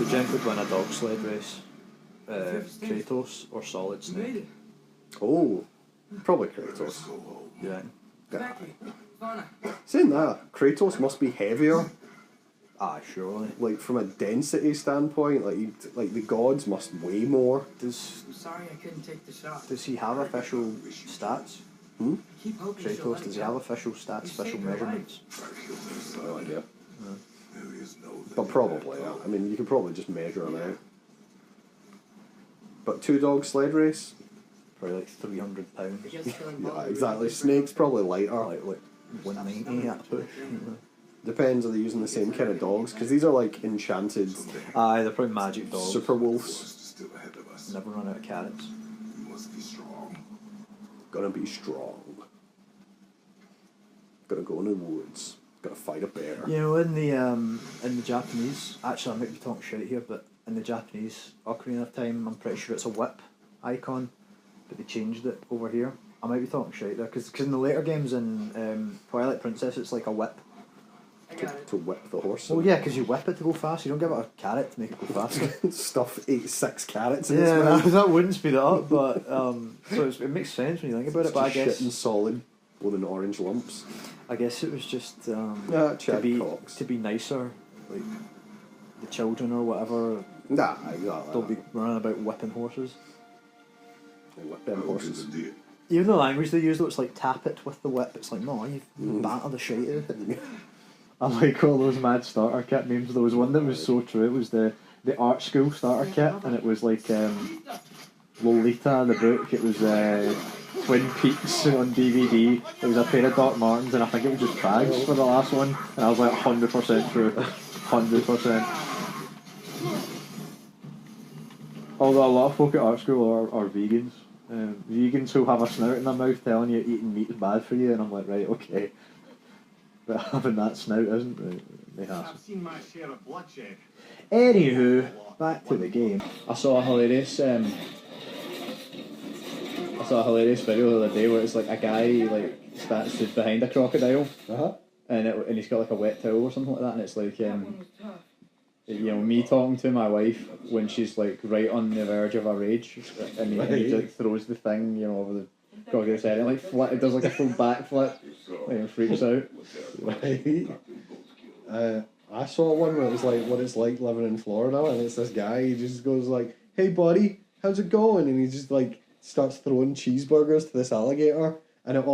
Do you think would win a dog sled race? Kratos or Solid Snake? Oh, probably Kratos. Yeah. Saying that, Kratos must be heavier. Surely. Like from a density standpoint, like the gods must weigh more. I'm sorry I couldn't take the shot. Does he have official stats? Kratos, does he have official stats, official measurements? No idea. But probably, yeah. I mean, you could probably just measure them out. But 2-dog sled race? Probably like £300. Yeah, exactly. Snake's probably lighter. Like 190 at push. Depends, are they using the same kind of dogs? Because these are like enchanted. Aye, they're probably magic dogs. Super wolves. Never run out of carrots. Gonna be strong. Gonna go in the woods. Gonna fight a bear. You know, in the Japanese, actually I might be talking shit here, but in the Japanese Ocarina of Time, I'm pretty sure it's a whip icon, but they changed it over here. I might be talking shit there, because in the later games in Twilight Princess, it's like a whip. To whip the horse. Well, yeah, because you whip it to go fast. You don't give it a carrot to make it go faster. Stuff 6 carrots in its mouth. that wouldn't speed it up, but so it makes sense when you think about it. But I guess shit and solid, with an orange lumps. I guess it was just to be nicer, like the children or whatever. Nah, exactly. Don't be running about whipping horses. They whip them horses. Even the language they use, though, it's like tap it with the whip. It's like, no, you batter the shit out of it. I like all those mad starter kit memes. There was one that was so true. It was the art school starter kit, and it was like Lolita, the book. It was Twin Peaks on DVD. It was a pair of Doc Martens, and I think it was just bags for the last one. And I was like 100% true, 100%. Although a lot of folk at art school are vegans. Vegans who have a snout in their mouth telling you eating meat is bad for you, and I'm like, right, okay. But having that snout isn't right. I've seen my share of bloodshed. Anywho, back to the game. I saw a hilarious video the other day where it's like a guy like stood behind a crocodile, and he's got like a wet towel or something like that, and it's like me talking to my wife when she's like right on the verge of a rage, and he like throws the thing over the crocodile's head and like it does like a full backflip, and freaks out. I saw one where it was like what it's like living in Florida, and it's this guy. He just goes like, "Hey buddy, how's it going?" And he just like starts throwing cheeseburgers to this alligator, and it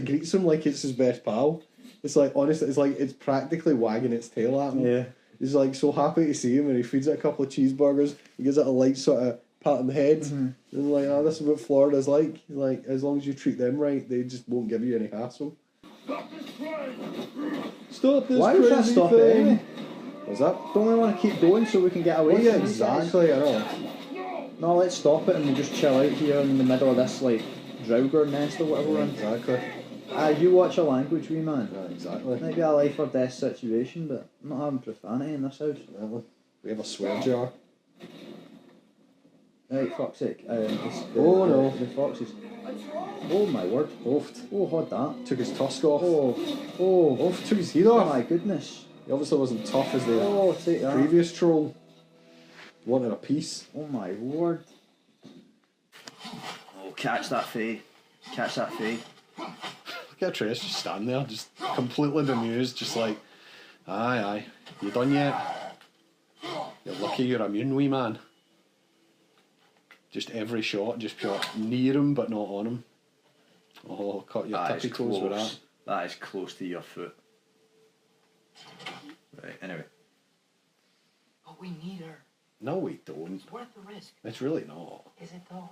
greets him like it's his best pal. It's like honestly, it's practically wagging its tail at him. Yeah. He's like so happy to see him, and he feeds it a couple of cheeseburgers. He gives it a light sort of pat on the head, and like, this is what Florida's like. Like, as long as you treat them right, they just won't give you any hassle. Stop this Why crazy would that stop thing? it anyway? What's that? Don't we want to keep going so we can get away? Oh yeah, exactly. I know. No, let's stop it and we just chill out here in the middle of this like Draugr nest or whatever we're in. Exactly. You watch a language, wee man. Yeah, exactly. Might be a life or death situation, but I'm not having profanity in this house. We have a swear jar. Right, fuck's sake. No. The foxes. Oh my word. Oh, what that? Took his tusk off. Oh, took his heat off. Oh my goodness. He obviously wasn't tough as the take that. previous troll. Wanted a piece. Oh my word. Oh, catch that fey. Catch that fey. Look at Trace just standing there, just completely bemused, just like, aye. You done yet? You're lucky you're immune, wee man. Just every shot, just pure near him but not on him. Oh, cut your tippy toes with that. That is close to your foot. Right, anyway. But we need her. No, we don't. It's worth the risk. It's really not. Is it though?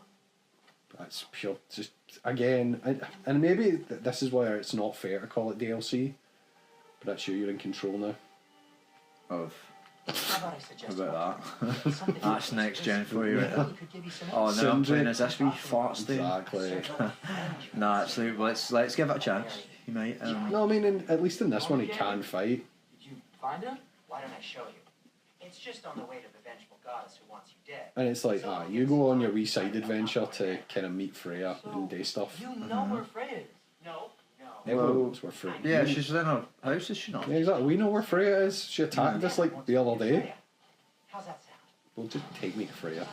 That's pure, just, again, and maybe this is why it's not fair to call it DLC, but that's you're in control now. How about I suggest about that? That's next gen for you, right? Oh no, I'm playing as this wee fart stain. Exactly. Nah, actually, let's give it a chance. He might. No, I mean, at least in this one he can fight. Did you find her? Why don't I show you? It's just on the way to the vengeful goddess who wants you dead. And it's like, you go on your wee side adventure to kind of meet Freya and do stuff. You know where Freya is? No. Everyone knows where Freya is. Yeah, she's in her house, is she not? Yeah, exactly. We know where Freya is. She attacked us like the other day. How's that sound? Don't just take me to Freya.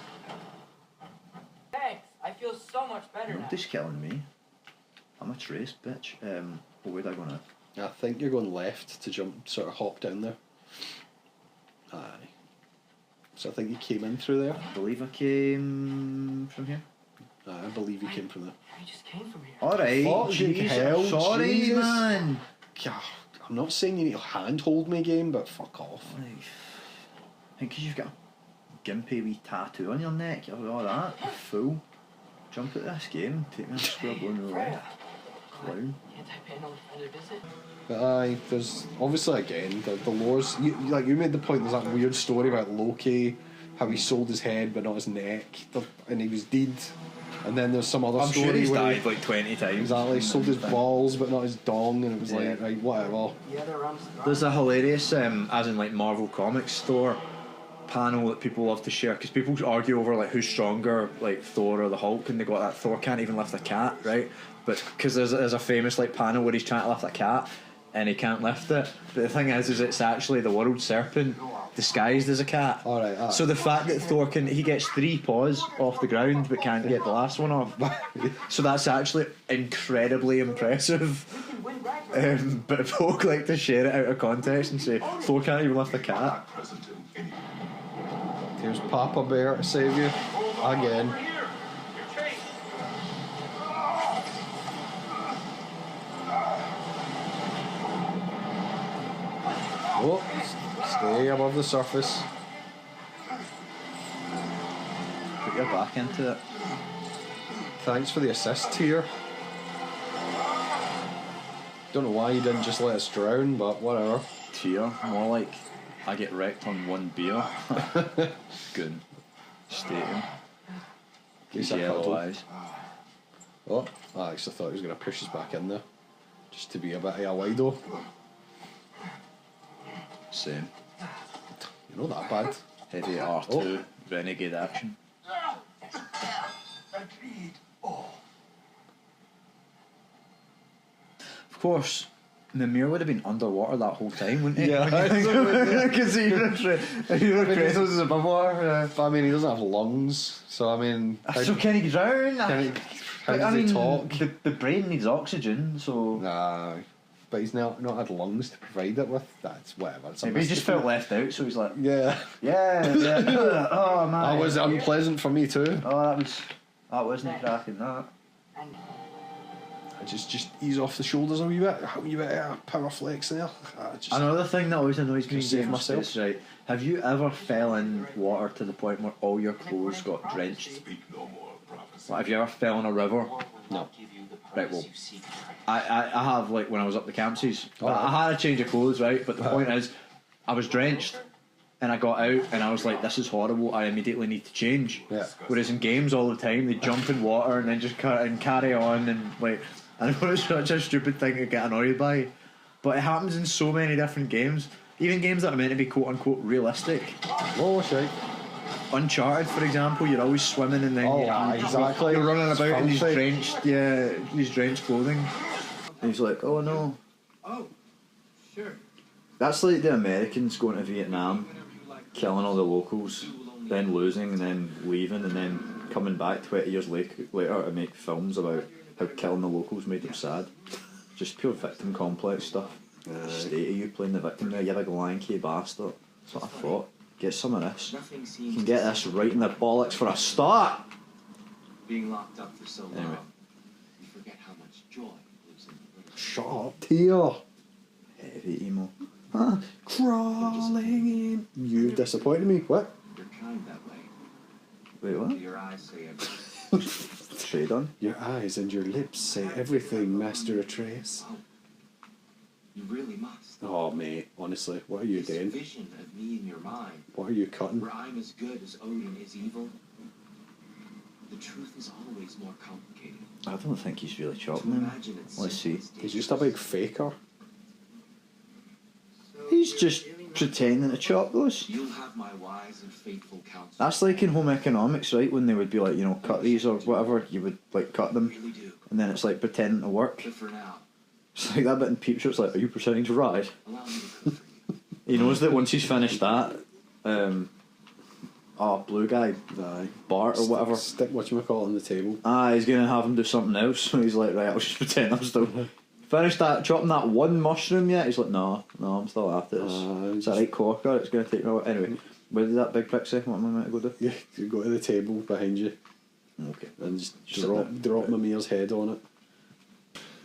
Thanks. I feel so much better now. Nobody's killing me. I'm a trace, bitch. Where would I go now? I think you're going left to jump, sort of hop down there. Aye. So I think you came in through there. I believe I came from here. Aye, I believe you came from there. I just came from here. Alright, Fucking hell, sorry, Jesus. man. Yeah, I'm not saying you need to handhold me, game, but fuck off. Like, I think 'cause you've got a gimpy wee tattoo on your neck, you're all that, you fool. Jump at this game, take me a scribbling away. Clown. Can't I pay another further visit? But aye, there's obviously again the lore's you made the point. There's that weird story about Loki, how he sold his head but not his neck, and he was dead. And then there's some other I'm story sure he's where died like 20 times. exactly sold his balls but not his dong, and it was like right, whatever. The other rum's There's a hilarious, as in like Marvel Comics store panel that people love to share because people argue over like who's stronger, like Thor or the Hulk, and they got that Thor can't even lift a cat, right? But because there's a famous like panel where he's trying to lift a cat and he can't lift it. But the thing is it's actually the world serpent disguised as a cat. Alright, So the fact that Thor he gets 3 paws off the ground but can't get the last one off. So that's actually incredibly impressive. But folk like to share it out of context and say Thor can't even lift a cat. Here's Papa Bear to save you again. Oh, stay above the surface. Put your back into it. Thanks for the assist here. Don't know why you didn't just let us drown, but whatever. Tear, more like I get wrecked on one beer. Good. Stating. He's His a yellow cuddle. eyes. Oh, I actually thought he was going to push us back in there. Just to be a bit of a wido. Same. You're not that bad. Heavy R2 renegade action. Of course, Mimir would have been underwater that whole time, wouldn't he? Yeah. Because even Kratos is above water. But I mean, he doesn't have lungs, so I mean... So can he drown? How does he talk? The brain needs oxygen, so... Nah, but he's not had lungs to provide it with. That's whatever. It's a Maybe he just mystical- felt left out, so he's like, Yeah. yeah. Oh man, That was unpleasant for me too. Oh, that wasn't cracking. That. I just ease off the shoulders a wee bit power flex there. Another thing that always annoys me in Save games myself. is, right, have you ever fell in water to the point where all your clothes got drenched? Like, have you ever fell in a river? No. Right, well, I have, like, when I was up the Campsies. I had a change of clothes, right, but the point is, I was drenched, and I got out, and I was like, this is horrible, I immediately need to change. Yeah. Whereas in games all the time, they jump in water, and then just carry on, and, like, I know it's such a stupid thing to get annoyed by, but it happens in so many different games. Even games that are meant to be quote-unquote realistic. Oh, shit. Uncharted, for example, you're always swimming and then exactly. you're running about in these Fancy. drenched clothing. And he's like, oh no. Oh, sure. That's like the Americans going to Vietnam, killing all the locals, then losing and then leaving and then coming back 20 years later to make films about how killing the locals made them sad. Just pure victim complex stuff. State of you playing the victim there, you big lanky bastard. That's what I thought. Get some of this. You can get this right in the bollocks for a start. Being locked up for so long, Anyway. you forget how much joy lives in the little. Shut up, Tear. Heavy emo. Crawling in. You disappointed me. What? You're kind that way. Wait, what? Your eyes say everything. Trade on. Your eyes and your lips say everything, Master Atreus. Oh, you really must. Oh, mate, honestly, what are you This doing? vision of me in your mind, What are you cutting? where I'm as good as Odin is evil. The truth is always more complicated. I don't think he's really To chopping him. imagine it's Let's see. He's just a big faker. He's just pretending to chop those. You'll have my wise and faithful counsel. That's like in home economics, right? When they would be like, you know, cut these or whatever, you would like cut I them, really do. and then it's like pretending to work. But for now, It's like that bit in Peep Show. It's like, are you pretending to ride? allow me to cook for you. He knows that once he's finished that, blue guy, Aye. Bart or whatever. Stick whatchamacallit on the table. He's gonna have him do something else. So he's like, right, I'll just pretend I'm still finished that chopping that one mushroom yet. He's like, no, I'm still after this. It's a right corker. It's gonna take me a while. Anyway, where did that big prick say? What am I meant to go do? Yeah, you go to the table behind you Okay. and just Just drop Mimir's head on it.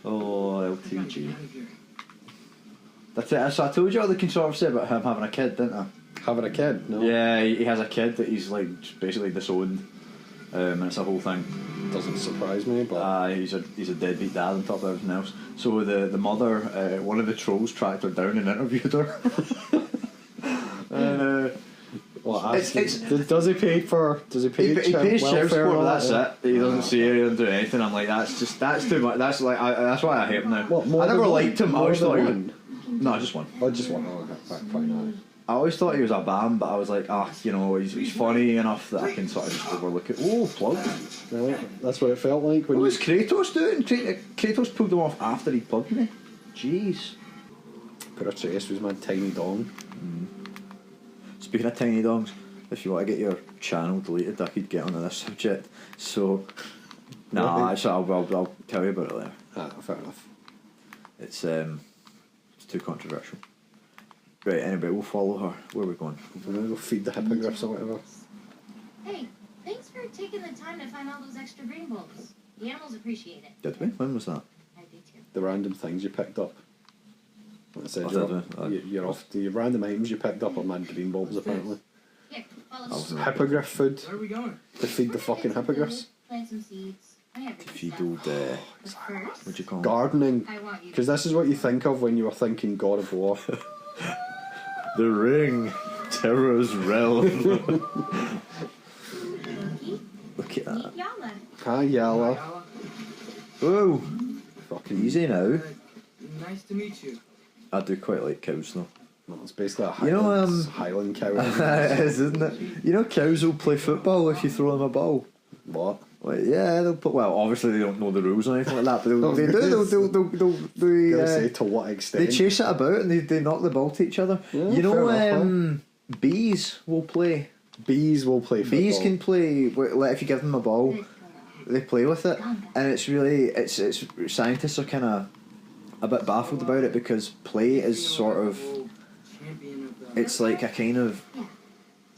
Oh, LTG. That's it. So I told you all the controversy about him having a kid, didn't I? Having a kid? No. Yeah, he has a kid that he's like basically disowned, and it's a whole thing. Doesn't surprise me, but He's a deadbeat dad on top of everything else. So the mother, one of the trolls tracked her down and interviewed her. And well, it's does he pay he pays child support, but that's it. He doesn't see her, he doesn't do anything. I'm like, that's too much. That's like that's why I hate him now. What, I never liked him. I always thought he was. one? No, just one. Oh, just one. Oh, okay. Fine. I always thought he was a bam, but I was like, he's funny enough that I can sort of just overlook it. Oh, plug. Right, that's what it felt like when What was Kratos doing? Kratos pulled him off after he plugged me. Jeez. put a trace was my tiny dong. Speaking of tiny dongs, if you want to get your channel deleted, I could get onto this subject. So, actually, I'll tell you about it later. Fair enough. It's too controversial. Right, anyway, we'll follow her. Where are we going? We're gonna go feed the hippogriffs or whatever. Hey, thanks for taking the time to find all those extra green bulbs. The animals appreciate it. Did we? When was that? I do too. The random things you picked up. Like I said, Oh, you're off to your random items you picked up are mad green bulbs apparently. Here, follow Oh, me. Hippogriff food Where are we going? to feed the fucking hippogriffs. Plant some seeds. I have If you stuff. do the... But first, What'd you call it? Gardening. I want you to Because this is what you think of when you were thinking God of War. The Ring. Terror's Realm. Loki, Look at that. meet Yala. Hi, Yala. Whoa! Fucking Easy now. Nice to meet you. I do quite like cows though. Well, it's basically a You know, Highland cow. It is, isn't it? You know, cows will play football if you throw them a ball. What? Like, yeah, they'll put. Well, obviously they don't know the rules or anything like that, but they do. Gonna say to what extent? They chase it about and they knock the ball to each other. Yeah, you fair know, enough, bees will play. Bees will play football. Bees can play. Like if you give them a ball, they play with it, and it's really it's scientists are kind of a bit baffled about it because play is sort of it's like a kind of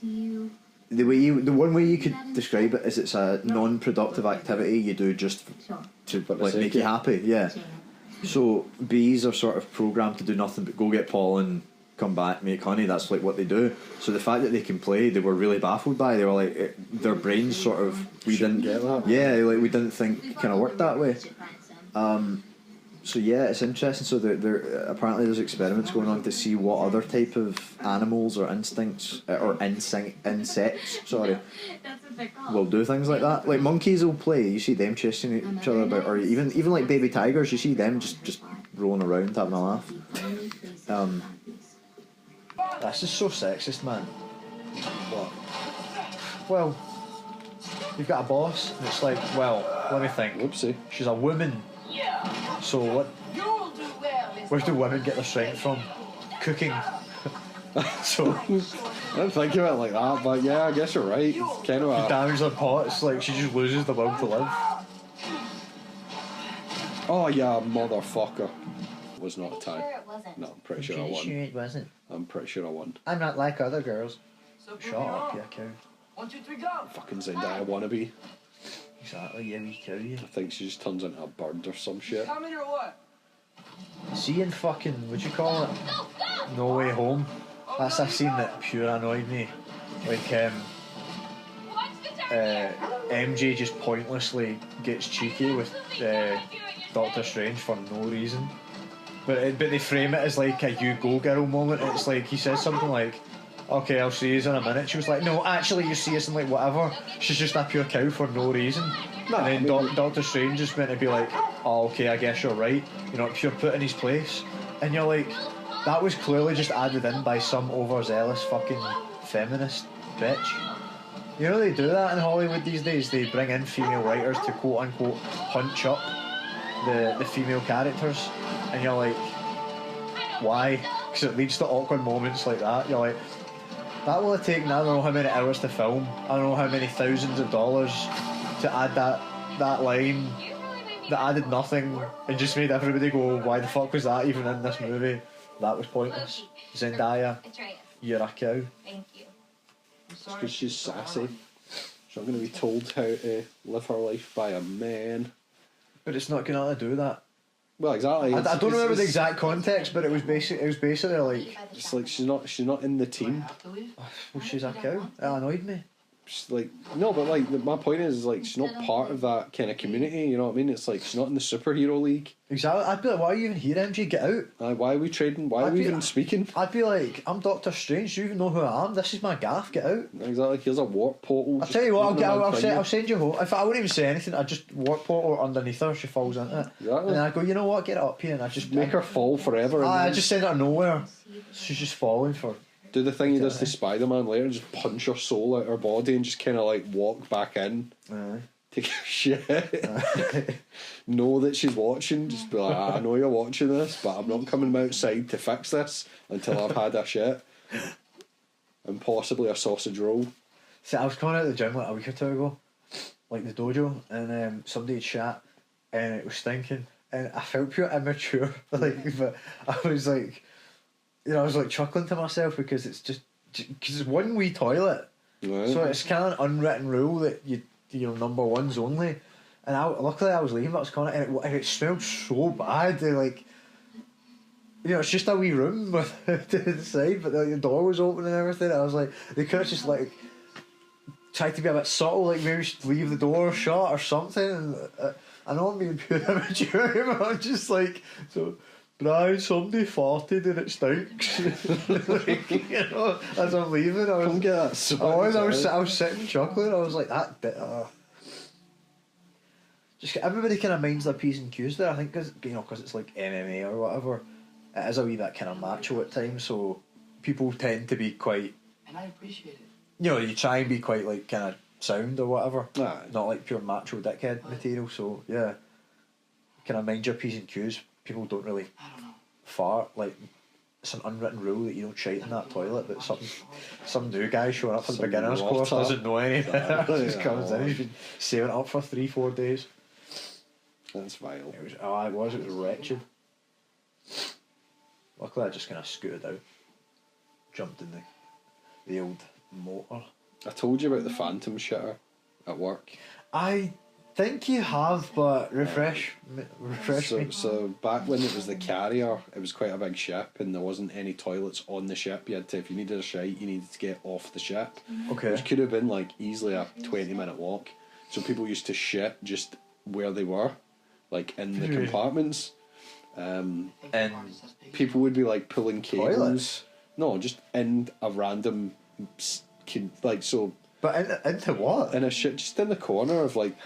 Do you? the one way you could describe it is it's a non-productive activity you do just Sure. to For the like sake make you of- happy. Yeah. So bees are sort of programmed to do nothing but go get pollen, come back, make honey. That's like what they do. So the fact that they can play, they were really baffled by. They were like, their brains sort of we Shouldn't didn't get that. Yeah, like we didn't think it kind of worked that way. Should find some. So yeah, it's interesting. So there apparently there's experiments going on to see what other type of animals or instincts or insects, sorry, That's what they're called. will do things like that. Like monkeys will play. You see them chasing each other about, or even like baby tigers. You see them just rolling around having a laugh. That's just so sexist, man. What? Well, you've got a boss, and it's like, well, let me think. Whoopsie. She's a woman. So what? Where do women get their strength from? Cooking. So I don't think of it like that, but yeah, I guess you're right. It's kind of a... damage their pots. Like she just loses the will to live. Oh yeah, motherfucker. Was not a tie. Sure, it wasn't. No, I'm pretty sure I won. it wasn't. I'm pretty sure I won. I'm not like other girls. So Shut up, you cow. 1, 2, 3, go! Fucking Zendaya wannabe. Exactly, yeah, we cow you. I think she just turns into a bird or some shit. Coming or what? See in fucking, what'd you call it? No Way Home. That's a scene that pure annoyed me. Like, MJ just pointlessly gets cheeky with Doctor Strange for no reason. But they frame it as like a you go girl moment. It's like he says something like, okay, I'll see you in a minute. She was like, no, actually you see us in like whatever. She's just a pure cow for no reason. And then Doctor Strange just meant to be like, oh, okay, I guess you're right. You know, pure put in his place. And you're like, that was clearly just added in by some overzealous fucking feminist bitch. You know they do that in Hollywood these days. They bring in female writers to quote unquote punch up the female characters. And you're like, why? Because it leads to awkward moments like that. You're like, That will have taken I don't know how many hours to film. I don't know how many thousands of dollars to add that line that added nothing and just made everybody go, why the fuck was that even in this movie? That was pointless. Zendaya, you're a cow. Thank you. It's because she's sassy. She's not going to be told how to live her life by a man. But it's not going to do that. Well, exactly. I don't remember the exact context, but it was basically like, It's like she's not in the team. well, she's a cow. It annoyed me. She's like, no, but like my point is like she's not part of that kind of community. You know what I mean? It's like she's not in the superhero league. Exactly. I'd be like, why are you even here, MJ? Get out. Why are we trading? Why are we even speaking? I'd be like, I'm Doctor Strange. Do you even know who I am? This is my gaff. Get out. Exactly. Here's a warp portal. I'll tell you what. I'll send you home. If I wouldn't even say anything, I just warp portal underneath her. She falls into it, Exactly. and then I go, you know what? Get it up here, and I just Make her fall forever. I just send her nowhere. She's just falling for. Do the thing he does to Spider-Man later, and just punch her soul out her body and just kind of like walk back in. Take a shit. Know that she's watching. Just be like, I know you're watching this, but I'm not coming outside to fix this until I've had a shit. And possibly a sausage roll. See, I was coming out of the gym like a week or two ago, like the dojo, and somebody had shat, and it was stinking, and I felt pure immature. Like, but I was like, you know, I was like chuckling to myself because it's just because it's one wee toilet, Right. so it's kind of an unwritten rule that you know number ones only. And luckily I was leaving, but I was coming out, and it smelled so bad. Like, you know, it's just a wee room with to the side, but the door was open and everything. I was like, they could have just like tried to be a bit subtle, like maybe just leave the door shut or something. And I know I'm being pure immature, but I'm just like, so Brian, somebody farted and it stinks. Like, you know, as I'm leaving, I was Come get that I was sitting chuckling. I was like, that bit. Just everybody kind of minds their P's and Q's there. I think because it's like MMA or whatever, it is a wee bit kind of macho at times. So people tend to be quite. And I appreciate it. You know, you try and be quite like kind of sound or whatever. Aye. Not like pure macho dickhead material. So yeah, kind of mind your P's and Q's. People don't really fart. Like, it's an unwritten rule that you don't shite in that toilet, but some new guy showing up for the beginner's course doesn't know any better. Just comes in, he's been saving it up for 3-4 days. That's vile. It was wretched. Luckily I just kind of scooted out, jumped in the old motor. I told you about the phantom shitter at work. I think you have, but refresh me. So back when it was the carrier, it was quite a big ship, and there wasn't any toilets on the ship. You had to, if you needed a shite, you needed to get off the ship. Okay. Which could have been like easily a 20-minute walk. So people used to shit just where they were, like in the compartments. And people would be like pulling cables. Toilets? No, just in a random, like so. But into what? In a shit, just in the corner of like.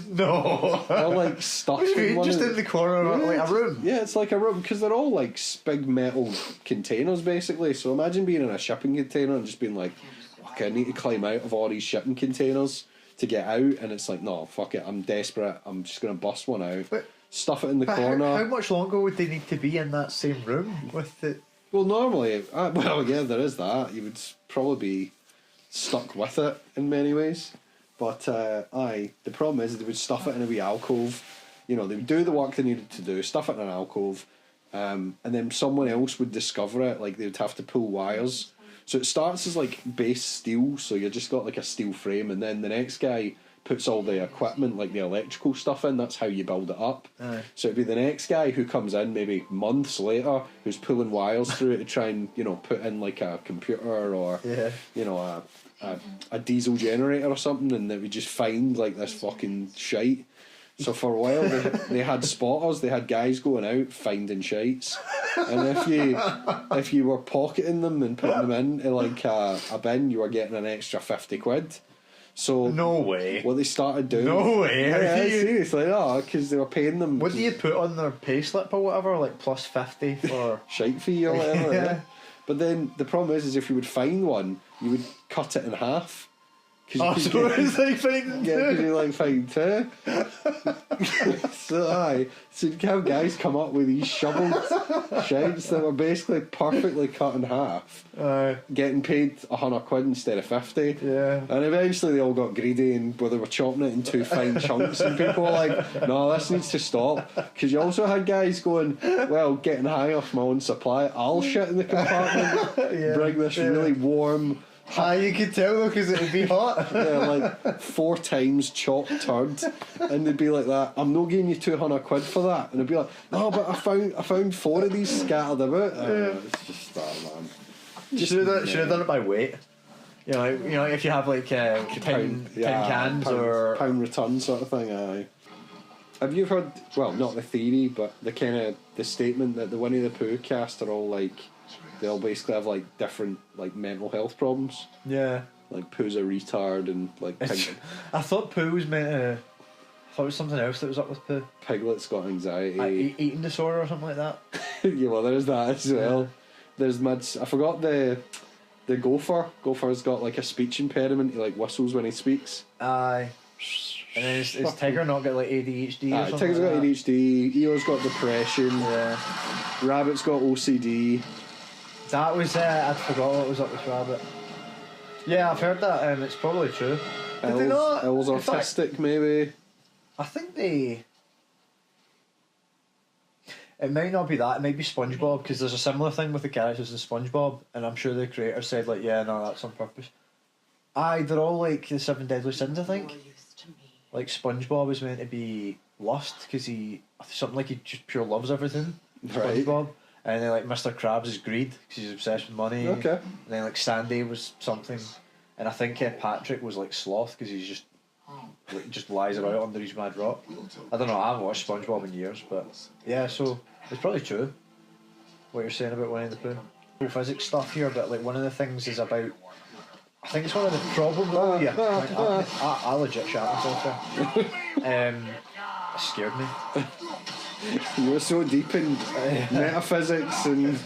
No. They're like stuck What do you mean, one just of in the corner of like a room? Yeah, it's like a room because they're all like big metal containers basically. So imagine being in a shipping container and just being like, okay, I need to climb out of all these shipping containers to get out, and it's like, no, fuck it, I'm desperate, I'm just gonna bust one out, stuff it in the corner. How much longer would they need to be in that same room with it? Well, normally, well, yeah, there is that. You would probably be stuck with it in many ways. But the problem is they would stuff it in a wee alcove. You know, they would do the work they needed to do, stuff it in an alcove, and then someone else would discover it. Like, they would have to pull wires. So it starts as like base steel, so you just got like a steel frame, and then the next guy puts all the equipment, like the electrical stuff in. That's how you build it up. So it'd be the next guy who comes in maybe months later, who's pulling wires through it to try and, you know, put in like a computer or you know, a diesel generator or something, and they would just find like this fucking shite. So for a while they had spotters, they had guys going out finding shites, and if you were pocketing them and putting them in like a bin, you were getting an extra 50 quid. So no way. What they started doing? No way. Yeah, seriously, no, because they were paying them. What do you put on their payslip or whatever, like plus 50 for shite fee or whatever? Yeah. But then the problem is if you would find one, you would cut it in half. Oh, so it's like fighting Yeah, because too. you like fighting too. So you can have guys come up with these shoveled sheds that were basically perfectly cut in half, getting paid £100 instead of 50. Yeah. And eventually they all got greedy and where they were chopping it into fine chunks, and people were like, no, this needs to stop. Because you also had guys going, well, getting high off my own supply, I'll shit in the compartment, bring this really warm. You could tell though because it would be hot. Yeah, like 4 times chopped turd, and they'd be like that. I'm not giving you £200 for that, and they'd be like, no, but I found 4 of these scattered about. It's just man. Should have done it by weight. You know, if you have like 10 cans or pound return sort of thing. Aye. Have you heard? Well, not the theory, but the statement that the Winnie the Pooh cast are all like. They all basically have like different like mental health problems. Yeah. Like Pooh's a retard and like I thought Pooh was meant to. I thought it was something else that was up with Pooh. Piglet's got anxiety. Like eating disorder or something like that. Yeah, well, there's that as well. There's I forgot the gopher. Gopher's got like a speech impairment. He like whistles when he speaks. Aye. And then is Tiger not got like ADHD or something? Tiger's like got that? ADHD. Eeyore's got depression. Yeah. Rabbit's got OCD. That was I forgot what was up with Rabbit. Yeah, I've heard that, and it's probably true. Did they not? Elle's In fact, autistic, maybe. I think they. It might not be that. It might be SpongeBob because there's a similar thing with the characters in SpongeBob, and I'm sure the creator said like, yeah, no, that's on purpose. Aye, they're all like the 7 deadly sins, I think. Like SpongeBob is meant to be lust because he something like he just pure loves everything. Right. SpongeBob. And then like Mr. Krabs is greed because he's obsessed with money. Okay. And then like Sandy was something, and I think Patrick was like sloth because he's just lies about under his mad rock. I don't know. I haven't watched SpongeBob in years, but yeah. So it's probably true what you're saying about Winnie the Pooh. Cool physics stuff here, but like one of the things is about. I think it's one of the problems. I legit shat myself there. It scared me. You were so deep in metaphysics and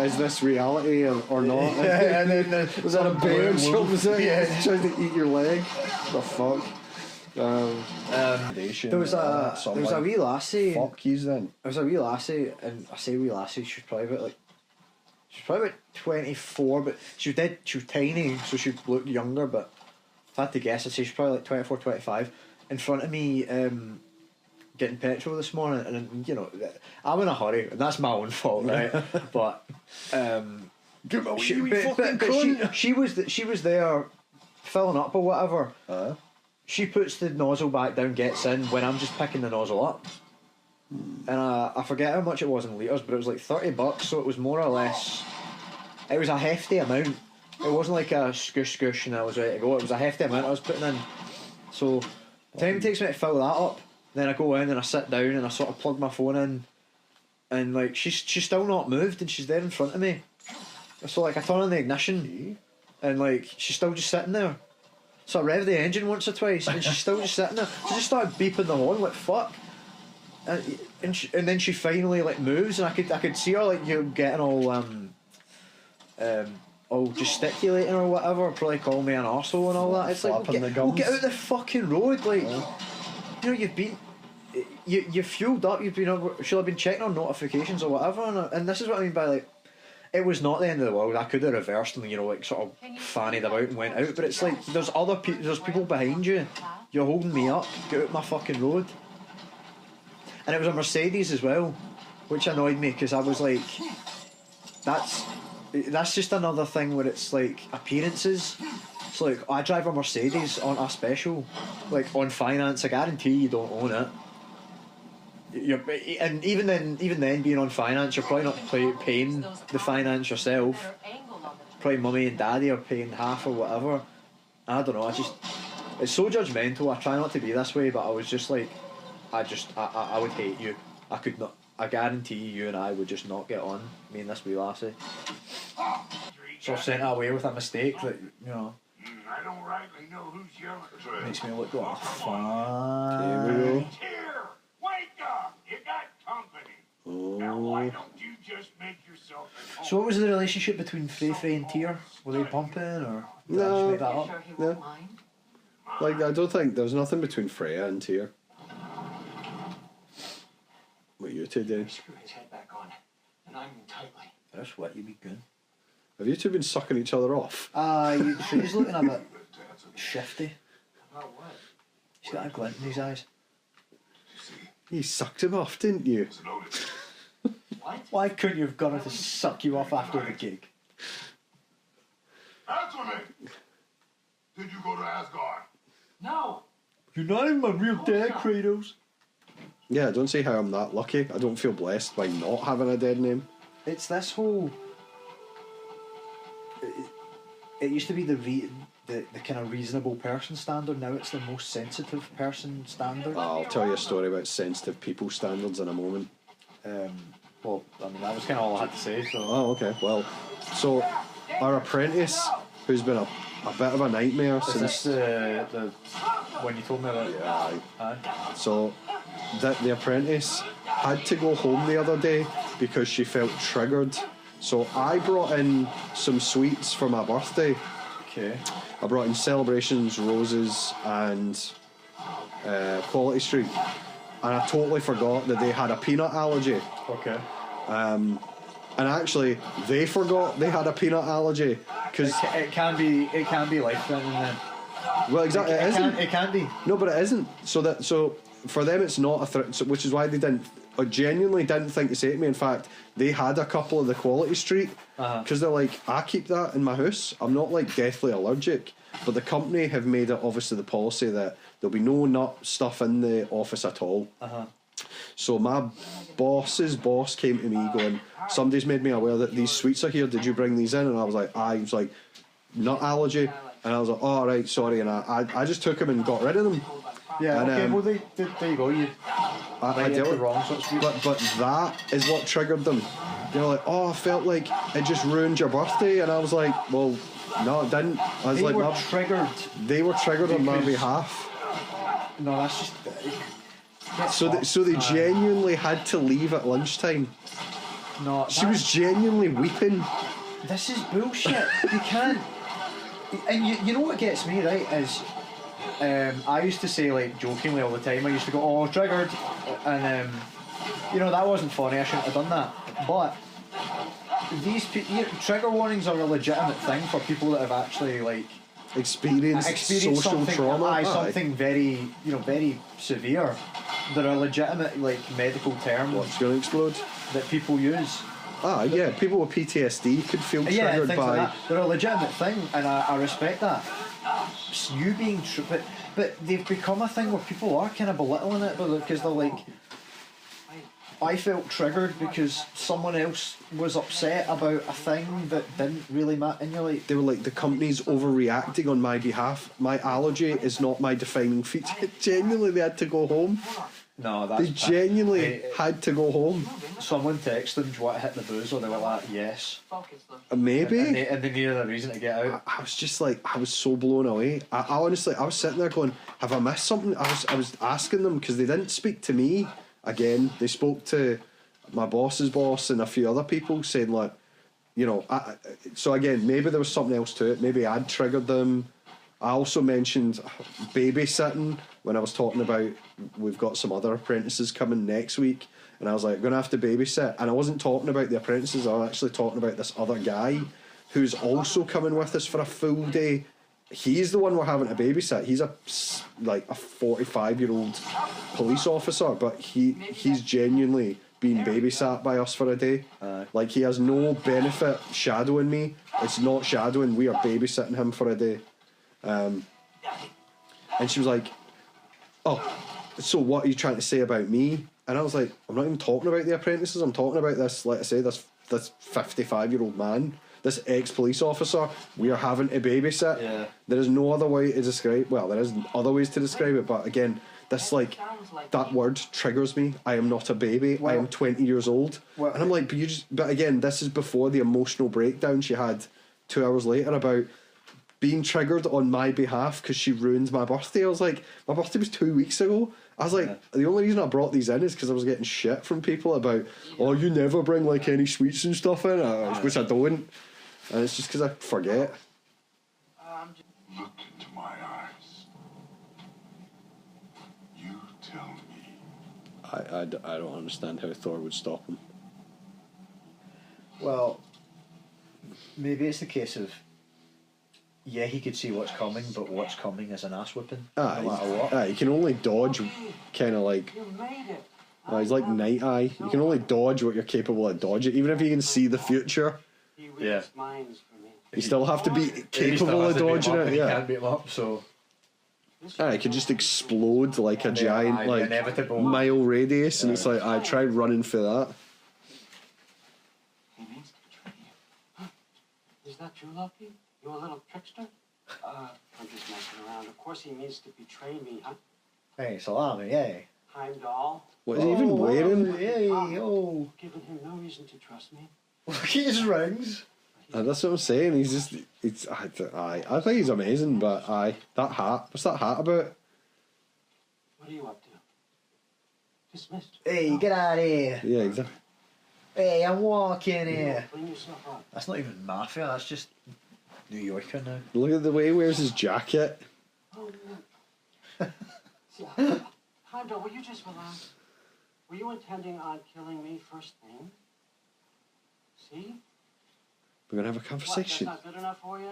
is this reality or not? Yeah, and then was that a bear jumps in? Yeah. Trying to eat your leg? The fuck? There was a wee lassie. Fuck yous then. There was a wee lassie, and I say wee lassie. She was probably about 24, but she was tiny, so she looked younger. But if I had to guess, I'd say she's probably like 24, 25. In front of me, getting petrol this morning, and you know, I'm in a hurry, and that's my own fault, right? But she was there filling up or whatever. She puts the nozzle back down, gets in when I'm just picking the nozzle up, and I forget how much it was in litres, but it was like $30, so it was more or less. It was a hefty amount. It wasn't like a scoosh and I was ready to go. It was a hefty amount I was putting in. So the time it takes me to fill that up. Then I go in and I sit down and I sort of plug my phone in, and like she's still not moved and she's there in front of me. So like I turn on the ignition and like she's still just sitting there. So I rev the engine once or twice and she's still just sitting there. So I just started beeping the horn like fuck. And then she finally like moves and I could see her like getting all gesticulating or whatever, probably calling me an arsehole and all that. It's like we'll get out the fucking road, like. You know, you've fueled up, should have been checking on notifications or whatever, and this is what I mean by like, it was not the end of the world. I could have reversed and like sort of fannied about and went out, but it's like there's people behind you. You're holding me up. Get out my fucking road. And it was a Mercedes as well, which annoyed me because I was like, that's just another thing where it's like appearances. So like I drive a Mercedes on a special, like on finance. I guarantee you don't own it. And even then, being on finance, you're probably not paying the finance yourself. Probably mummy and daddy are paying half or whatever. I don't know. It's so judgmental. I try not to be this way, but I was just like, I would hate you. I could not. I guarantee you and I would just not get on. Me and this wee lassie. So I've sent her away with a mistake that I don't rightly know who's yelling. makes me look like fuck. Here we go. Here, wake up! You got company. Now why don't you just make yourself at So what was the relationship between Frey and Tyr? Were they bumping or did I No. just make that You up? sure he Yeah. won't mind? Like, I don't think there's nothing between Freya and Tyr. What you two do? Screw his head back on, and I'm in tightly. That's what you'd be good. Have you two been sucking each other off? Frey's looking a bit shifty. About what? He's got a glint in his eyes. You sucked him off, didn't you? What? Why couldn't you have got her to suck you off after the gig? Answer me! Did you go to Asgard? No! You're not even my real dad, Kratos. Yeah, I don't see how I'm that lucky. I don't feel blessed by not having a dead name. It's this whole. It used to be the kind of reasonable person standard. Now it's the most sensitive person standard. I'll tell you a story about sensitive people standards in a moment. Well, I mean that was kind of all I had to say. So. Oh, okay. Well, so our apprentice, who's been a bit of a nightmare Is since... this the when you told me about? Yeah, Aye. so the apprentice had to go home the other day because she felt triggered. So I brought in some sweets for my birthday. Okay. I brought in Celebrations, Roses and Quality Street. And I totally forgot that they had a peanut allergy. Okay. And actually, they forgot they had a peanut allergy. Because, It can be life threatening then. well, exactly, it isn't. It can be. No, but it isn't. So for them, it's not a threat. So, which is why they didn't. I genuinely didn't think to say it to me. In fact, they had a couple of the Quality Street because they're like, I keep that in my house. I'm not like deathly allergic, but the company have made it obviously the policy that there'll be no nut stuff in the office at all. So my boss's boss came to me going, somebody's made me aware that these sweets are here. Did you bring these in? And I was like, aye. He was like, nut allergy. And I was like, oh, right, sorry. And I just took them and got rid of them. Yeah. And, Okay. Well, there you go. You I right dealt into with wrong sort of sweet. But that is what triggered them. They were like, oh, I felt like it just ruined your birthday. And I was like, well, no, it didn't. I was They like, were no, triggered. they were triggered on my because- behalf. No, that's just. So they genuinely had to leave at lunchtime. No, She was genuinely weeping. This is bullshit. You can't. And you know what gets me right is, I used to say like jokingly all the time. I used to go, "Oh, triggered," and you know that wasn't funny. I shouldn't have done that. But these trigger warnings are a legitimate thing for people that have actually like Experienced social something, trauma. Aye. something very very severe. There are legitimate like medical terms What's going to explode? that people use. Yeah, people with PTSD could feel triggered things by... like that. They're a legitimate thing, and I respect that. You being but they've become a thing where people are kind of belittling it because they're like, I felt triggered because someone else was upset about a thing that didn't really matter, and you're like, They were like, the company's overreacting on my behalf. My allergy is not my defining feature. Genuinely, they had to go home. no, that's They genuinely had to go home. Someone texted them, "Do you want to hit the booze?" Or they were like, "Yes." Focus, look. Maybe. And they needed a reason to get out. I was just like, I was so blown away. I honestly, I was sitting there going, have I missed something? I was asking them because they didn't speak to me. Again, they spoke to my boss's boss and a few other people saying like, you know, so again, maybe there was something else to it. Maybe I'd triggered them. I also mentioned babysitting when I was talking about we've got some other apprentices coming next week, and I was like, going to have to babysit. And I wasn't talking about the apprentices, I was actually talking about this other guy who's also coming with us for a full day. He's the one we're having to babysit. He's a 45-year-old police officer, but he's genuinely being babysat by us for a day. Like, he has no benefit shadowing me. It's not shadowing, we are babysitting him for a day. And she was like, oh, so what are you trying to say about me? And I was like, I'm not even talking about the apprentices, I'm talking about this, like I say, this 55-year-old man, this ex-police officer we are having to babysit. Yeah. There is no other way to describe, well, there is other ways to describe it, but again, this like, that word triggers me. I am not a baby, I am 20 years old. Well, and I'm like, but again, this is before the emotional breakdown she had 2 hours later about being triggered on my behalf because she ruined my birthday. I was like, my birthday was 2 weeks ago. I was like, the only reason I brought these in is because I was getting shit from people about, oh, you never bring like any sweets and stuff in, which I don't. And it's just because I forget. Look into my eyes. You tell me. I don't understand how Thor would stop him. Well, maybe it's the case of, yeah, he could see what's coming, but what's coming is an ass whipping, no matter what. You can only dodge, kind of like. You made it. He's like Night Eye. You can only dodge what you're capable of dodging, even if you can see the future. He reads minds for me. You still have to be capable of dodging it. You Yeah. can't beat him up, so. It could just explode like a giant, like inevitable mile radius, and it's like I tried running for that. He means to betray you. Is that true, Loki? You a little trickster? I'm just messing around. Of course he means to betray me, huh? Hey, salami, yay. Heimdall. What is he even wearing? Yay, oh. Given him no reason to trust me. Look at his rings. That's what I'm saying. He's just, I think he's amazing, but that hat. What's that hat about? What are you up to? Dismissed. Hey, get out of here. Yeah, exactly. Hey, I'm walking here. Clean yourself up. That's not even mafia, that's just New Yorker now. Look at the way he wears his jacket. Oh, no. See, Heimdall, will you just relax? Were you intending on killing me first thing? See? We're gonna have a What, conversation. that's not good enough for you?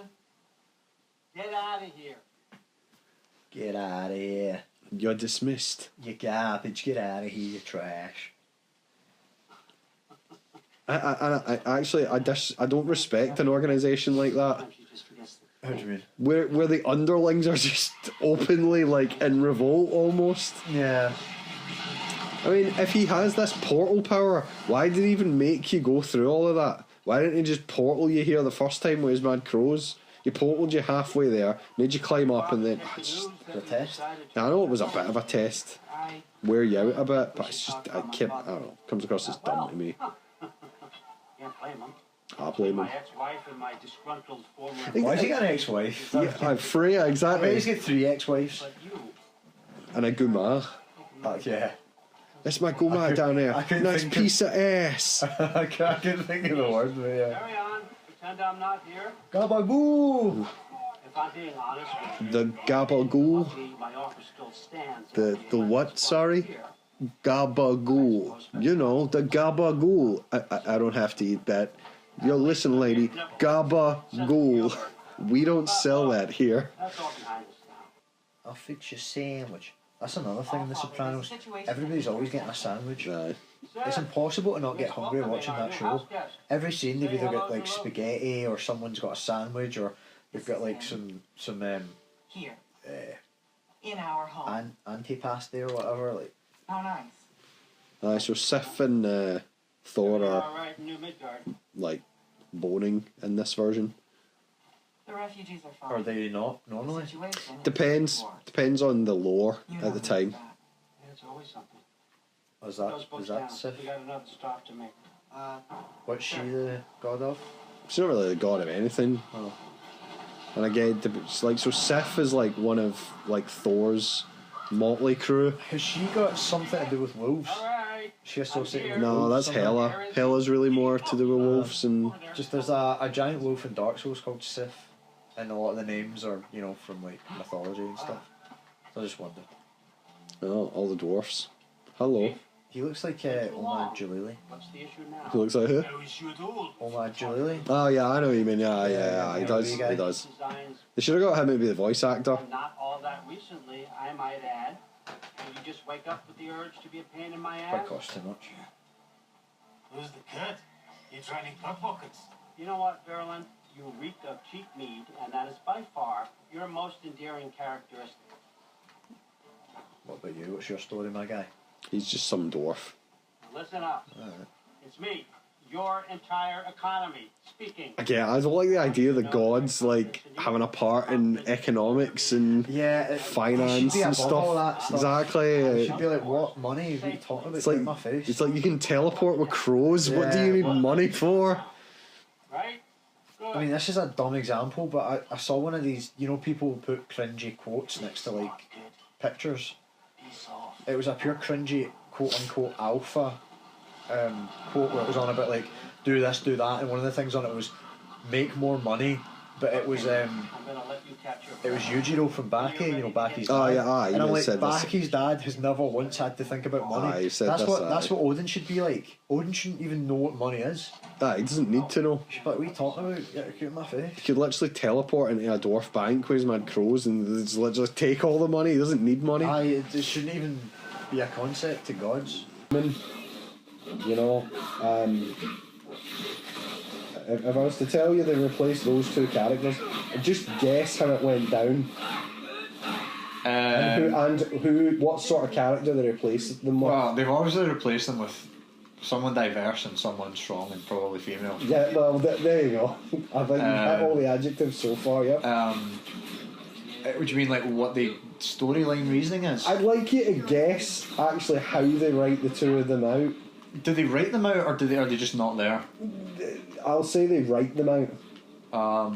Get out of here. Get out of here. You're dismissed. You garbage, get out of here, you trash. I don't respect an organisation like that. Sometimes she just forgets the How do you mean? Where the underlings are just openly like in revolt almost. Yeah. I mean, if he has this portal power, why did he even make you go through all of that? Why didn't he just portal you here the first time with his mad crows? He portaled you halfway there, made you climb up, and then it's just The test. I know it was a bit of a test, wear you out a bit, but it's just I don't know, comes across as dumb to me. Can't blame him. I blame him. My ex-wife and my disgruntled former. Why's he got an ex-wife? Yeah, I'm Freya, I bet exactly, he's got 3 ex-wives. But you. and a guma. Yeah. That's my guma down there. I couldn't Nice think piece of ass. I couldn't think of the word, but yeah. Carry on. Pretend I'm not here. Gabagoo! If I'm being honest with The gabagool. you, my offer still stands. The what? Sorry. Gabagool. You know, the gabagool. I don't have to eat that. Yo, listen, lady. Gabagool. We don't sell that here. That's all behind us now. I'll fix your sandwich. That's another thing in The Sopranos. Everybody's always getting a sandwich. It's impossible to not get hungry watching that show. Every scene they've either got like spaghetti or someone's got a sandwich or they've got like some Here. In our home. antipasti or whatever. Like How nice. So Sif and Thor are All right, New Midgard. like boning in this version. The refugees are fine. are they not normally? Situation is Depends on the lore You know at the time. that. Yeah, it's always something. Is Those books that down. Sif? We got another stop to make. What's she the god of? She's not really the god of anything. Oh. And again, it's like so Sif is like one of like Thor's motley crew. Has she got something to do with wolves? All right. She associated with No, wolves that's somehow? Hela. Hela's really more to do with wolves and Just there's a giant wolf in Dark Souls called Sif, and a lot of the names are from like mythology and stuff. So I just wondered. all the dwarfs. Hello. He looks like Omar Jalili. What's the issue now? Who looks like who? How is your old? Omar Jalili. Oh yeah, I know what you mean. Yeah, he Yeah, does. the He guy. does. Designs, They should have got him to be the voice actor. not all that recently, I might add. Did you just wake up with the urge to be a pain in my That ass? costs too much. Who's the cut? You're trying cut buckets. You know what, Verlin? You reek of cheap meat, and that is by far your most endearing characteristic. What about you? What's your story, my guy? He's just some dwarf. Now listen up. Alright. It's me, your entire economy, speaking. Again, I don't like the idea of the gods like having a part in economics and Yeah, finance be and above all stuff. that stuff. Exactly. It should be like, what money are you talking about? It's like in my face. it's like you can teleport with crows. What do Yeah, you need what- money for? Right? Good. I mean, this is a dumb example, but I saw one of these, you know, people put cringy quotes next to, like, pictures. It was a pure cringy, quote-unquote, alpha quote where it was on about, like, do this, do that, and one of the things on it was make more money, but it was Yujiro from Baki, you know, Baki's dad. Oh yeah, aye. And I'm like, said Baki's dad has never once had to think about money. Aye, said that's this, what Odin should be like. Odin shouldn't even know what money is. He doesn't need to know. He should be like, what are you talking about? Get in my face. He could literally teleport into a dwarf bank with his mad crows and just literally take all the money. He doesn't need money. Aye, it shouldn't even be a concept to gods. You know, if I was to tell you they replaced those two characters, just guess how it went down. And what sort of character they replaced them with. Well, they've obviously replaced them with someone diverse and someone strong and probably female. Yeah, well, there you go. I think you've hit all the adjectives so far, yeah. What do you mean, like what the storyline reasoning is? I'd like you to guess actually how they write the two of them out. Do they write them out, or are they just not there? I'll say they write them out. I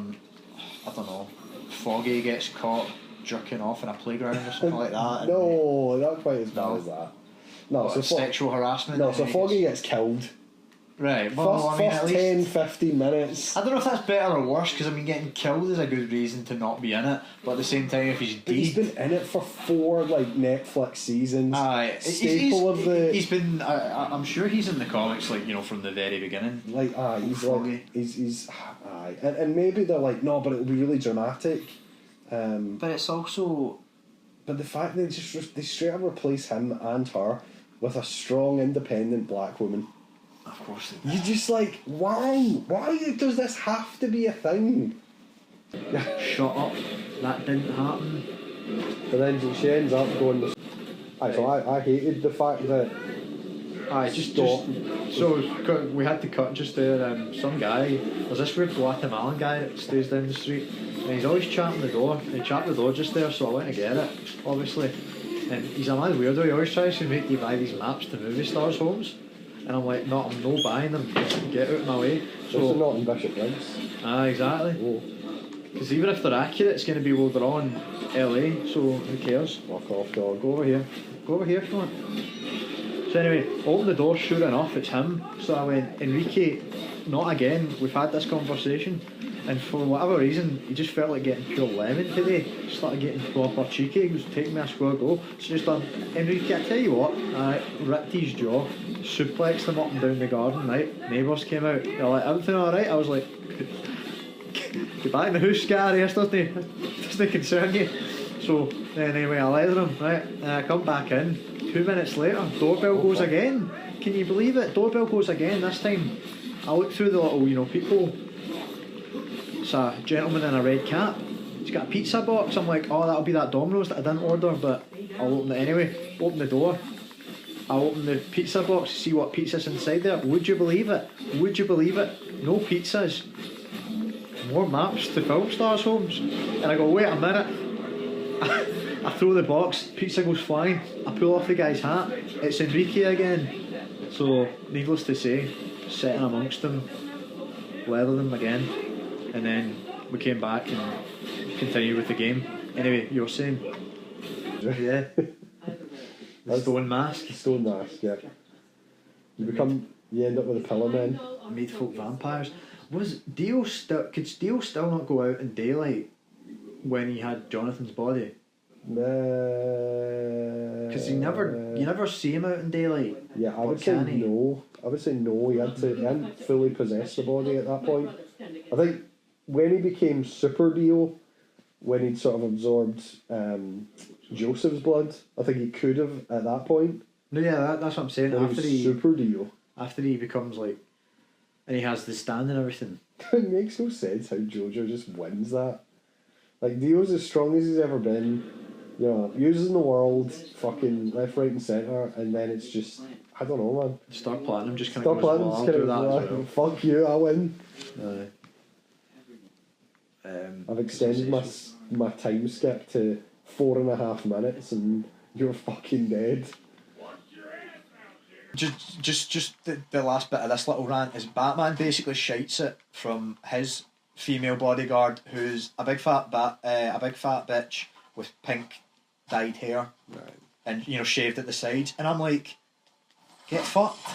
don't know. Foggy gets caught jerking off in a playground or something like that. No, not quite as bad as that. No, what, so sexual harassment. No, so Foggy gets killed. Right. Well, I mean, first at least 10-15 minutes. I don't know if that's better or worse, because I mean, getting killed is a good reason to not be in it. But at the same time, if he's dead, but he's been in it for 4 like Netflix seasons. Aye, staple of the. He's been. I'm sure he's in the comics, like, you know, from the very beginning. Like, he's like, he's and maybe they're like, no, but it'll be really dramatic. But it's also. But the fact they straight up replace him and her with a strong, independent black woman. Of course. You just like, why? Why does this have to be a thing? Shut up. That didn't happen. But then she ends up going. So I hated the fact that. So we had to cut just there. Some guy, there's this weird Guatemalan guy that stays down the street, and he's always chatting the door. He chatted the door just there, so I went to get it, obviously. And he's a mad weirdo. He always tries to make you buy these maps to movie stars' homes. And I'm like, no, I'm no buying them. Get out of my way. So they're not in Bishop Riggs. Exactly. Because even if they're accurate, it's going to be, well, they're on LA, so who cares? Fuck off, dog. Go over here. Go over here, come on. So anyway, open the door, sure enough, it's him. So I went, Enrique, not again. We've had this conversation. And for whatever reason, he just felt like getting pure lemon today. Just started getting proper cheeky. He was taking me a square go. So just done, Enrique, I tell you what, I ripped his jaw, suplexed him up and down the garden, right? Neighbours came out. They're like, everything alright? I was like, get back in the house, Gary, this doesn't concern you. So then anyway, I let him, right? And I come back in. 2 minutes later, doorbell goes again. Can you believe it? Doorbell goes again. This time, I look through the little, you know, people. It's a gentleman in a red cap. He's got a pizza box. I'm like, oh, that'll be that Domino's that I didn't order, but I'll open it anyway. Open the door. I'll open the pizza box to see what pizza's inside there. Would you believe it? Would you believe it? No pizzas. More maps to film stars' homes. And I go, wait a minute. I throw the box, pizza goes flying. I pull off the guy's hat. It's Enrique again. So, needless to say, sitting amongst them, leather them again. And then we came back and continued with the game. Anyway, you were saying? Yeah. Stone mask. Stone mask, yeah. You end up with a pillar man. Made folk vampires. Could Dio still not go out in daylight when he had Jonathan's body? Because you never see him out in daylight. Yeah, I would say no. I would say no. He hadn't fully possessed the body at that point. I think when he became Super Dio, when he'd sort of absorbed Joseph's blood, I think he could have at that point. No, yeah, that's what I'm saying. After he Super Dio, after he becomes like, and he has the stand and everything. It makes no sense how Jojo just wins that. Like, Dio's as strong as he's ever been. You know, uses the world, fucking left, right, and centre, and then it's just, I don't know, man. Star Platinum just kind of goes, well, I'll do that as well. Fuck you, I win. I've extended my time skip to 4.5 minutes, and you're fucking dead. Just the last bit of this little rant is Batman basically shites it from his female bodyguard who's a big fat bitch with pink dyed hair, and shaved at the sides, and I'm like, get fucked.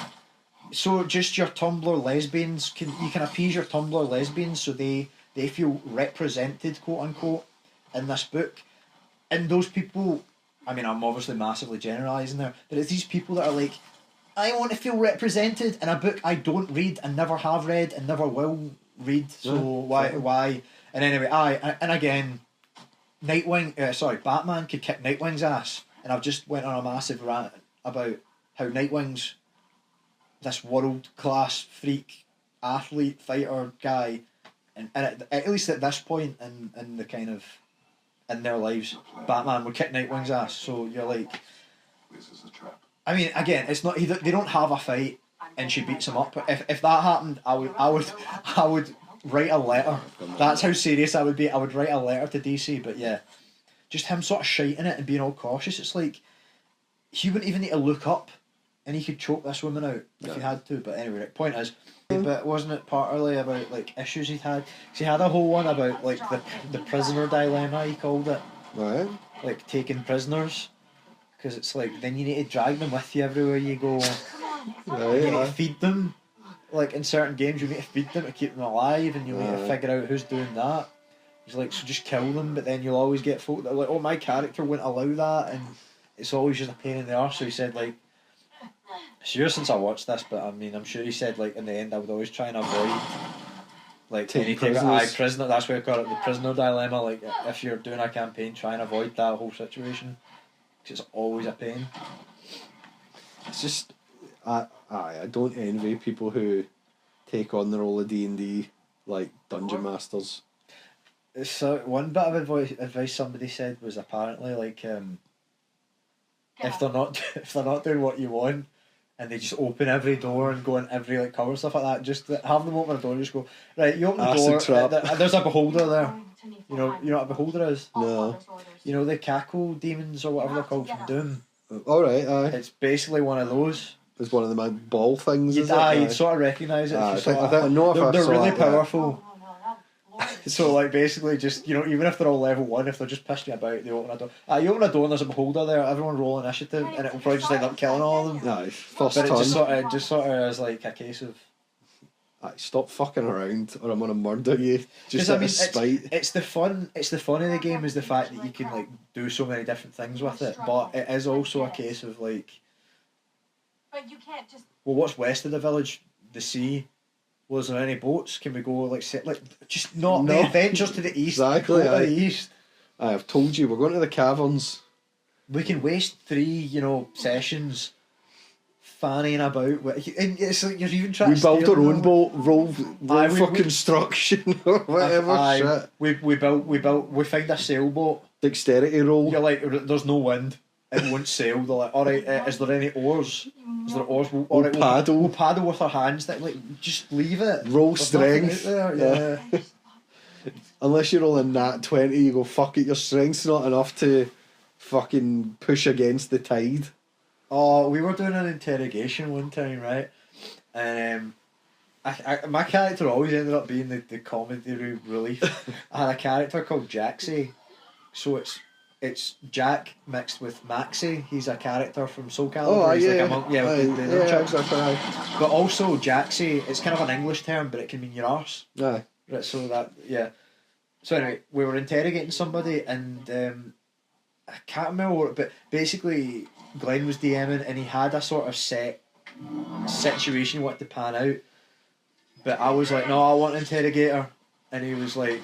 So just your Tumblr lesbians you can appease your Tumblr lesbians so they feel represented, quote unquote, in this book, and those people. I mean, I'm obviously massively generalising there, but it's these people that are like, I want to feel represented in a book I don't read and never have read and never will read. So why? And anyway, and again, Batman could kick Nightwing's ass, and I've just went on a massive rant about how Nightwing's this world class freak athlete fighter guy, and at least at this point in the kind of in their lives, Batman would kick Nightwing's ass. So you're like, This is a trap. I mean, again, it's not they don't have a fight and she beats him up. If that happened, I would write a letter. That's how serious I would be. I would write a letter to DC. But yeah, just him sort of shiting it and being all cautious. It's like he wouldn't even need to look up, and he could choke this woman out if he had to. But anyway, the point is, but wasn't it partly about like issues he'd had? 'Cause he had a whole one about like the prisoner dilemma. He called it, right? Like taking prisoners. Because it's like, then you need to drag them with you everywhere you go. You need to feed them. Like in certain games, you need to feed them to keep them alive, and you need to figure out who's doing that. He's like, so just kill them, but then you'll always get folk that are like, oh, my character wouldn't allow that, and it's always just a pain in the arse. So he said, like, it's years since I watched this, but I mean, I'm sure he said, like, in the end, I would always try and avoid, like, any type of prisoner. That's why I call it the prisoner dilemma. Like, if you're doing a campaign, try and avoid that whole situation. It's always a pain. It's just, I don't envy people who take on the role of D&D like dungeon masters. So one bit of advice somebody said was apparently like, if they're not doing what you want, and they just open every door and go in every like cover stuff like that, just have them open a door and just go, right, you open the door, there's a beholder there. You know what a beholder is? No. You know the cackle demons or whatever they're called from Doom? Alright, aye. It's basically one of those. It's one of the ball things, you'd sort of recognise it. I know if they're really that, powerful. So like basically just, even if they're all level 1, if they're just pissing you about, they open a door. You open a door and there's a beholder there, everyone roll initiative, and it will probably just end up killing all of them. Aye, first but it turn. just sort of is like a case of, stop fucking around or I'm gonna murder you. Just out of spite. It's the fun of the game is the fact that you can like do so many different things with it, but it is also a case of like, but you can't just, well, what's west of the village? The sea. Well, is there any boats? Can we go just not the adventures to the east? Exactly. Go to the east. I've told you we're going to the caverns. We can waste 3 sessions fanning about. And it's like you're even trying. We build our own boat, roll for construction or whatever shit. We find a sailboat. Dexterity roll. You're like, there's no wind. It won't sail. They're like, all right, is there any oars? Is there oars? We'll paddle. We'll paddle with our hands. That like, just leave it. Roll There's strength. There, yeah. Unless you're rolling nat 20, you go, fuck it, your strength's not enough to fucking push against the tide. Oh, we were doing an interrogation one time, right? And my character always ended up being the comedy relief. I had a character called Jaxie, so it's Jack mixed with Maxie. He's a character from Soul Calibur. Oh, he's yeah. like a monk. Yeah, but also Jaxie, it's kind of an English term, but it can mean your arse. Aye. Right, so that, yeah. So anyway, we were interrogating somebody, and I can't remember what, but basically Glenn was DMing, and he had a sort of set situation he wanted to pan out. But I was like, no, I want an interrogator. And he was like,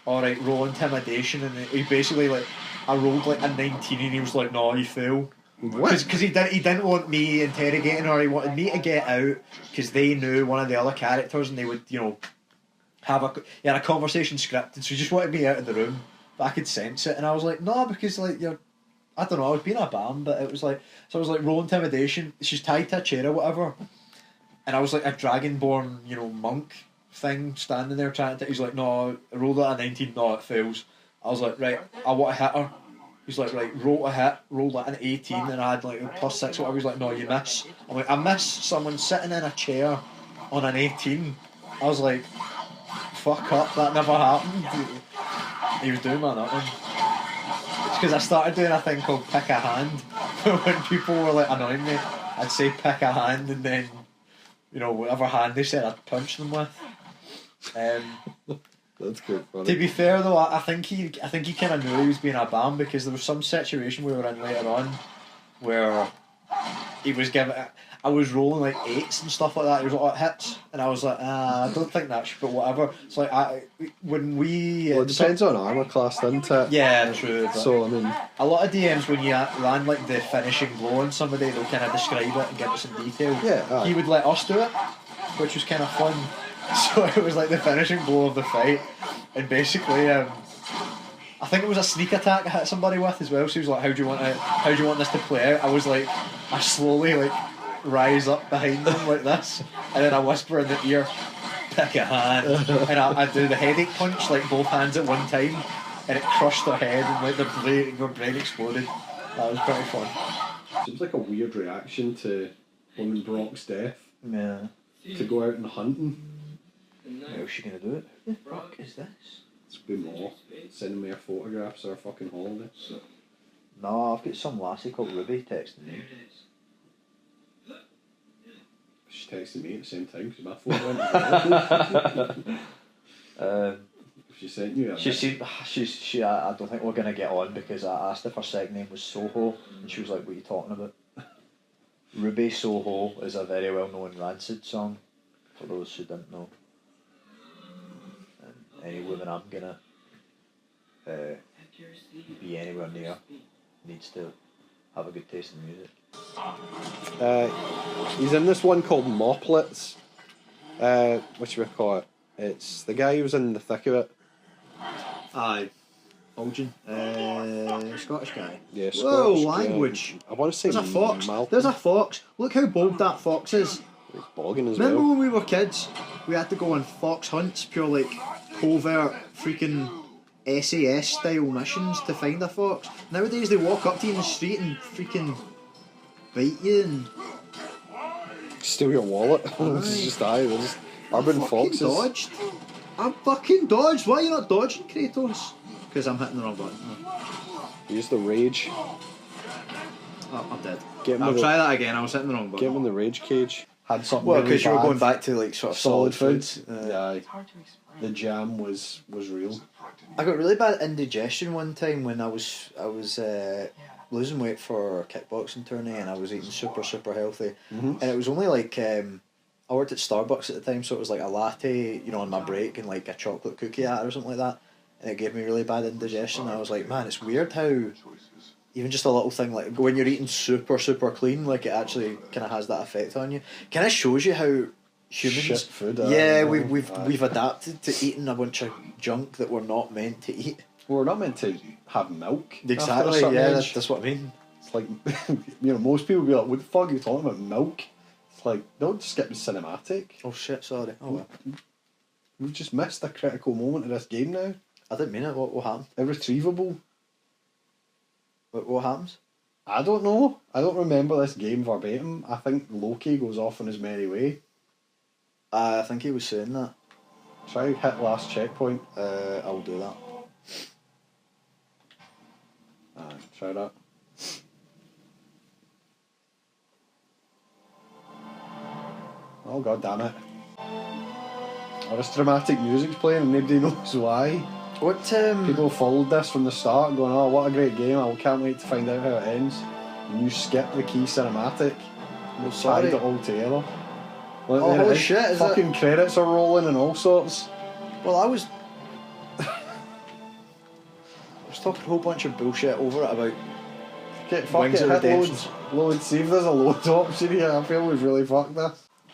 alright, roll intimidation. And he basically, like, I rolled like a 19 and he was like, no, you fail. Because he didn't want me interrogating her, he wanted me to get out because they knew one of the other characters and they would, had a conversation scripted, so he just wanted me out of the room. But I could sense it, and I was like, no, because like I don't know, I was being a bam, but it was like, so I was like, roll intimidation. She's tied to a chair or whatever, and I was like a dragonborn, monk thing standing there trying to. He's like, no, I rolled at a 19, no, it fails. I was like, right, I want to hit her. He's like, right, roll a hit, rolled at an 18, and I had like a +6 or whatever. He's like, no, you miss. I'm like, I miss someone sitting in a chair on an 18. I was like, fuck up, that never happened. He was doing that one. It's because I started doing a thing called pick a hand. When people were like annoying me, I'd say pick a hand, and then, you know, whatever hand they said, I'd punch them with. That's good. Funny. To be fair though, I think he kind of knew he was being a bam, because there was some situation we were in later on where he was giving. I was rolling like 8s and stuff like that. He was like, oh, hits, and I was like, I don't think that should, but whatever. It's like when we. Well, it depends on armor class, doesn't it? Yeah, true. But So I mean, a lot of DMs, when you land like the finishing blow on somebody, they'll kind of describe it and give it some detail. Yeah, aye. He would let us do it, which was kind of fun. So it was like the finishing blow of the fight, and basically, I think it was a sneak attack I hit somebody with as well. So he was like, "How do you want this to play out?" I was like, I slowly like rise up behind them like this, and then I whisper in the ear, "Pick a hand," and I do the headache punch, like both hands at one time, and it crushed their head and like their brain exploded. That was pretty fun. seems like a weird reaction to on Brock's death. Yeah. To go out and hunting. How is she gonna do it? Who the fuck is this? It's been more sending me her photographs of her fucking holiday. No, I've got some lassie called Ruby texting me. She texted me at the same time because my phone went. She sent you. I don't think we're gonna get on, because I asked if her second name was Soho, and she was like, "What are you talking about?" Ruby Soho is a very well known Rancid song, for those who didn't know. And any woman I'm gonna be anywhere near needs to have a good taste in music. He's in this one called Moplets. What should we call it? It's the guy who was in the thick of it. Aye. Elgin. Scottish guy. Yeah, Whoa, Scottish, language. I want to say There's a fox. Malcolm. There's a fox. Look how bold that fox is. He's bogging as Remember well. when we were kids, we had to go on fox hunts, pure like covert freaking SAS style missions to find a fox. Nowadays they walk up to you in the street and freaking bite you and Steal your wallet. It's just they're just urban foxes. dodged. I fucking dodged. Why are you not dodging, Kratos? Because I'm hitting the wrong button. Use the rage. Oh, I'm dead. I'll try that again. I was hitting the wrong button. Get him in the rage cage. Had something. Well, really because you were bad. going back to like sort of solid foods. Yeah, It's hard to explain. the jam was real. I got really bad indigestion one time when I was losing weight for a kickboxing tourney, and I was eating super healthy, and it was only like I worked at Starbucks at the time, so it was like a latte, you know, on my break, and like a chocolate cookie at it or something like that, and it gave me really bad indigestion. And I was like, man, it's weird how even just a little thing like when you're eating super clean, like it actually kind of has that effect on you. Kind of shows you how humans, Shit food. we've adapted to eating a bunch of junk that we're not meant to eat. We're not meant to have milk. after a Exactly, certain yeah, age. that's what I mean. It's like, you know, most people be like, what the fuck are you talking about, milk? It's like, don't skip the cinematic. Oh shit, sorry. Oh well. We've just missed a critical moment of this game now. I didn't mean it. What happened? Irretrievable. What happens? I don't know. I don't remember this game verbatim. I think Loki goes off on his merry way. I think he was saying that. Try hit last checkpoint. I'll do that. Try that. Oh god damn it. Oh, this dramatic music's playing and nobody knows why. What People followed this from the start going, oh what a great game, I can't wait to find out how it ends. And you skip the key cinematic. You've sorry. tied it all together. Look, Oh, there it holy is. shit, is fucking credits are rolling and all sorts. Well, I was talking a whole bunch of bullshit over it about Fuck Wings it, of hit Redemption. load, see if there's a load option here. I feel we've really fucked this.